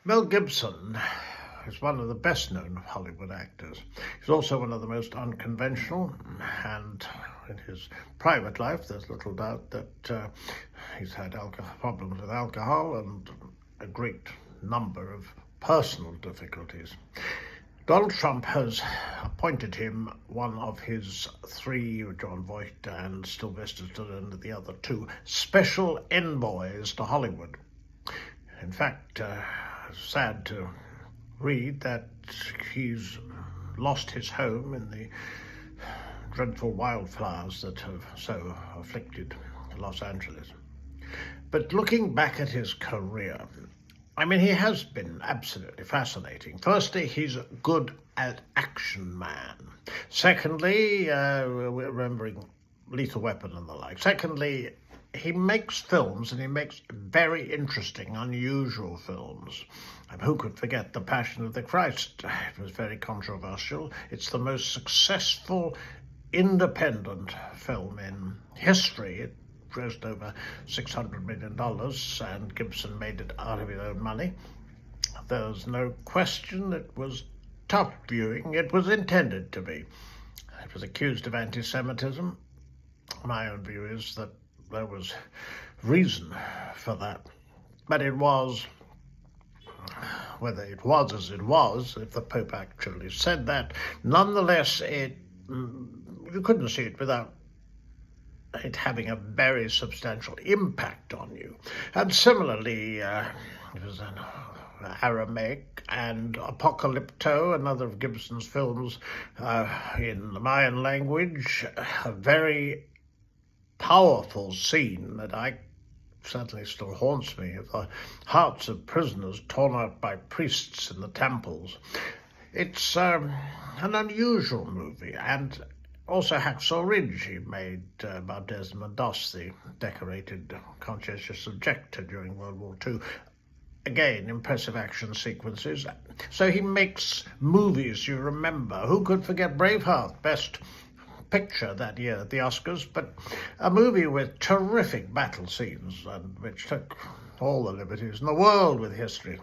Mel Gibson is one of the best-known Hollywood actors. He's also one of the most unconventional, and in his private life, there's little doubt that he's had problems with alcohol and a great number of personal difficulties. Donald Trump has appointed him one of his three, John Voight and Sylvester Stallone, and the other two, special envoys to Hollywood. In fact, sad to read that he's lost his home in the dreadful wildfires that have so afflicted Los Angeles. But looking back at his career, I mean, he has been absolutely fascinating. Firstly, he's a good action man. Secondly, we're remembering Lethal Weapon and the like. Secondly, he makes films, and he makes very interesting, unusual films. And who could forget The Passion of the Christ? It was very controversial. It's the most successful independent film in history. It grossed over $600 million, and Gibson made it out of his own money. There's no question it was tough viewing. It was intended to be. It was accused of anti-Semitism. My own view is that there was reason for that. But it was, whether it was as it was, if the Pope actually said that, nonetheless, you couldn't see it without it having a very substantial impact on you. And similarly, it was an Aramaic and Apocalypto, another of Gibson's films in the Mayan language, a very powerful scene that certainly still haunts me, of the hearts of prisoners torn out by priests in the temples. It's an unusual movie, and also Hacksaw Ridge he made about Desmond Doss, the decorated conscientious objector during World War II. Again, impressive action sequences. So he makes movies you remember. Who could forget Braveheart, best picture that year at the Oscars, but a movie with terrific battle scenes, and which took all the liberties in the world with history.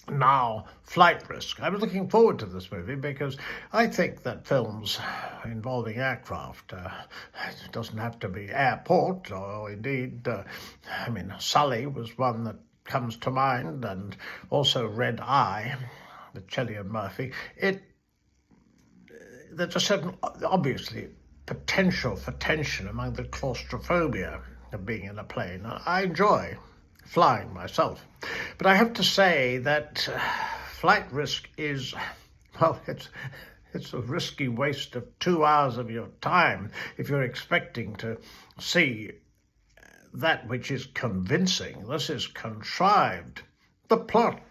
Now, Flight Risk. I was looking forward to this movie because I think that films involving aircraft, it doesn't have to be airport, or indeed, Sully was one that comes to mind, and also Red Eye with Cillian Murphy. There's a certain, obviously, potential for tension among the claustrophobia of being in a plane. I enjoy flying myself. But I have to say that Flight Risk is, well, it's a risky waste of 2 hours of your time if you're expecting to see that which is convincing. This is contrived. The plot,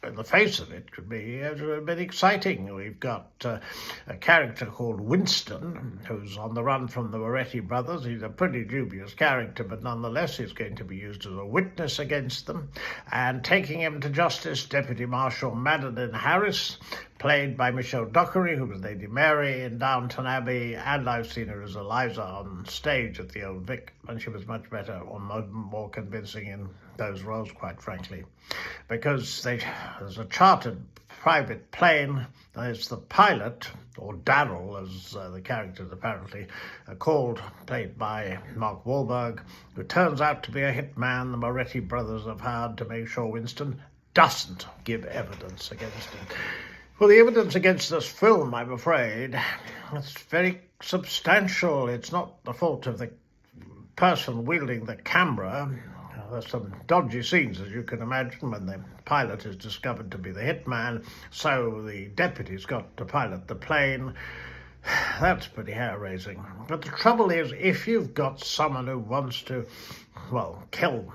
in the face of it, could be a bit exciting. We've got a character called Winston, who's on the run from the Moretti brothers. He's a pretty dubious character, but nonetheless he's going to be used as a witness against them. And taking him to justice, Deputy Marshal Madeline Harris, played by Michelle Dockery, who was Lady Mary in Downton Abbey, and I've seen her as Eliza on stage at the Old Vic, and she was much better or more convincing in those roles, quite frankly, because there's a chartered private plane. There's the pilot, or Daryl, as the characters apparently are called, played by Mark Wahlberg, who turns out to be a hitman the Moretti brothers have hired to make sure Winston doesn't give evidence against him. Well, the evidence against this film, I'm afraid, it's very substantial. It's not the fault of the person wielding the camera. There's some dodgy scenes, as you can imagine, when the pilot is discovered to be the hitman, so the deputy's got to pilot the plane. That's pretty hair-raising. But the trouble is, if you've got someone who wants to, well, kill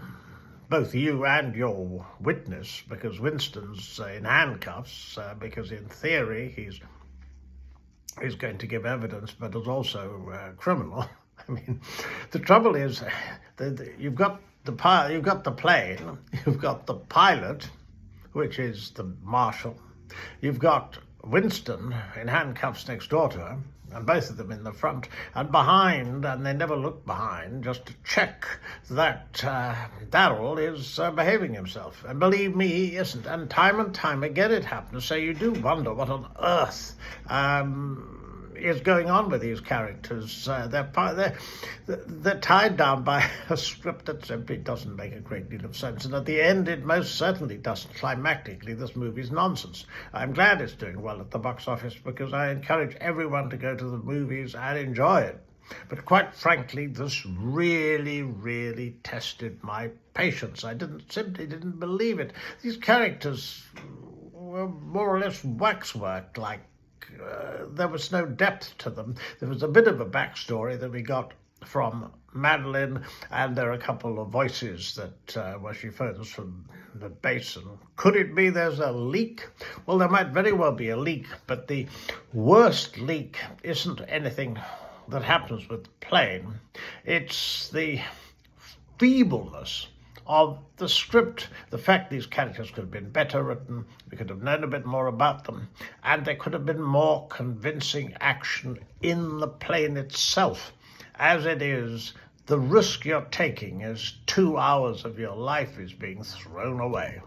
both you and your witness, because Winston's in handcuffs, because in theory he's going to give evidence, but is also criminal. I mean, the trouble is, you've got the plane, you've got the pilot, which is the marshal, you've got Winston in handcuffs next door to her, and both of them in the front and behind, and they never look behind just to check that Darrell is behaving himself. And believe me, he isn't. And time again it happens. So you do wonder what on earth is going on with these characters. They're tied down by a script that simply doesn't make a great deal of sense. And at the end, it most certainly doesn't. Climactically, this movie's nonsense. I'm glad it's doing well at the box office because I encourage everyone to go to the movies and enjoy it. But quite frankly, this really tested my patience. I simply didn't believe it. These characters were more or less waxwork, like there was no depth to them. There was a bit of a backstory that we got from Madeline, and there are a couple of voices that where she phones from the basin. Could it be there's a leak? Well, there might very well be a leak, but the worst leak isn't anything that happens with the plane. It's the feebleness of the script, the fact these characters could have been better written, we could have known a bit more about them, and there could have been more convincing action in the plane itself. As it is, the risk you're taking is 2 hours of your life is being thrown away.